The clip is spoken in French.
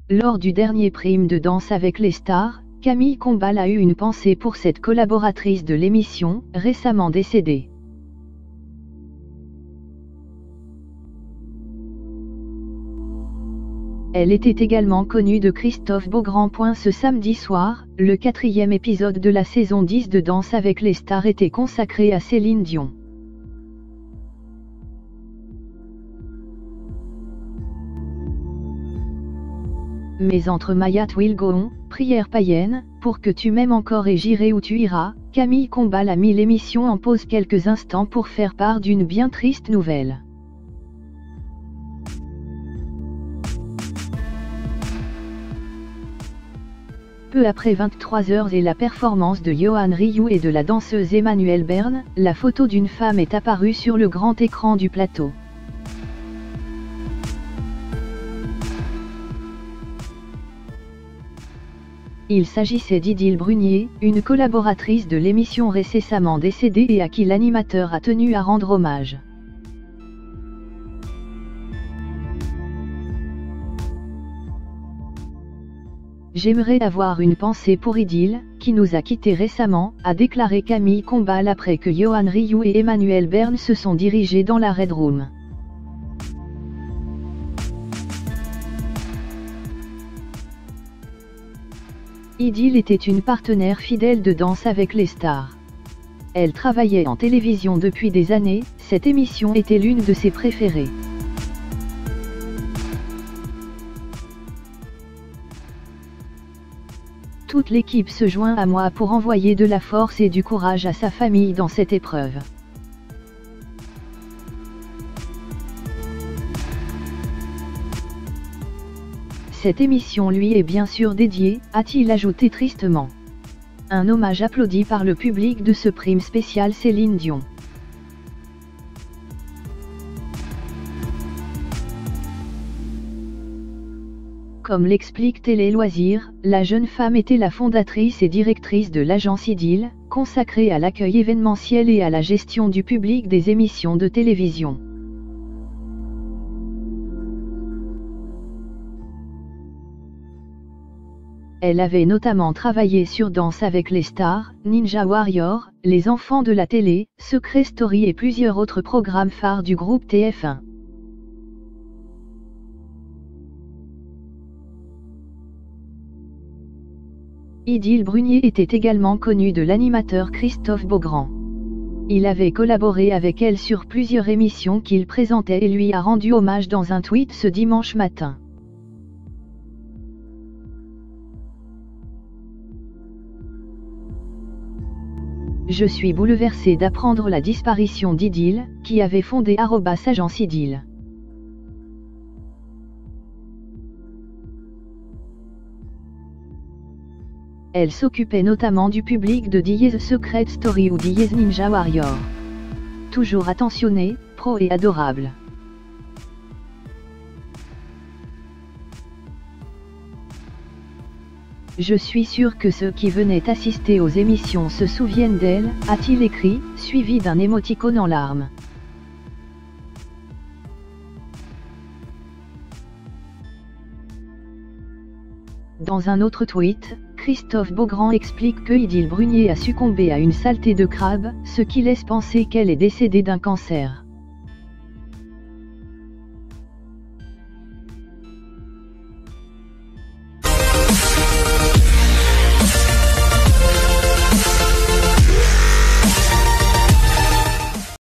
Lors du dernier prime de Danse avec les stars, Camille Combal a eu une pensée pour cette collaboratrice de l'émission, récemment décédée. Elle était également connue de Christophe Beaugrand. Ce samedi soir, le 4e épisode de la saison 10 de Danse avec les stars était consacré à Céline Dion. Mais entre My Heart Will Go On, Prière païenne, Pour que tu m'aimes encore et J'irai où tu iras, Camille Combal a mis l'émission en pause quelques instants pour faire part d'une bien triste nouvelle. Peu après 23h et la performance de Yohan Ryu et de la danseuse Emmanuelle Berne, la photo d'une femme est apparue sur le grand écran du plateau. Il s'agissait d'Idil Brunier, une collaboratrice de l'émission récemment décédée et à qui l'animateur a tenu à rendre hommage. J'aimerais avoir une pensée pour Idil, qui nous a quittés récemment, a déclaré Camille Combal après que Yohan Ryu et Emmanuelle Berne se sont dirigés dans la Red Room. Idil était une partenaire fidèle de Danse avec les stars. Elle travaillait en télévision depuis des années, cette émission était l'une de ses préférées. Toute l'équipe se joint à moi pour envoyer de la force et du courage à sa famille dans cette épreuve. Cette émission lui est bien sûr dédiée, a-t-il ajouté tristement. Un hommage applaudi par le public de ce prime spécial Céline Dion. Comme l'explique Télé Loisirs, la jeune femme était la fondatrice et directrice de l'agence Idil, consacrée à l'accueil événementiel et à la gestion du public des émissions de télévision. Elle avait notamment travaillé sur Danse avec les stars, Ninja Warrior, Les enfants de la télé, Secret Story et plusieurs autres programmes phares du groupe TF1. Idil Brunier était également connu de l'animateur Christophe Beaugrand. Il avait collaboré avec elle sur plusieurs émissions qu'il présentait et lui a rendu hommage dans un tweet ce dimanche matin. Je suis bouleversé d'apprendre la disparition d'Idil, qui avait fondé @agence Idil. Elle s'occupait notamment du public de Secret Story ou Ninja Warrior. Toujours attentionnée, pro et adorable. Je suis sûr que ceux qui venaient assister aux émissions se souviennent d'elle, a-t-il écrit, suivi d'un émoticône en larmes. Dans un autre tweet, Christophe Beaugrand explique que Idil Brunier a succombé à une saleté de crabe, ce qui laisse penser qu'elle est décédée d'un cancer.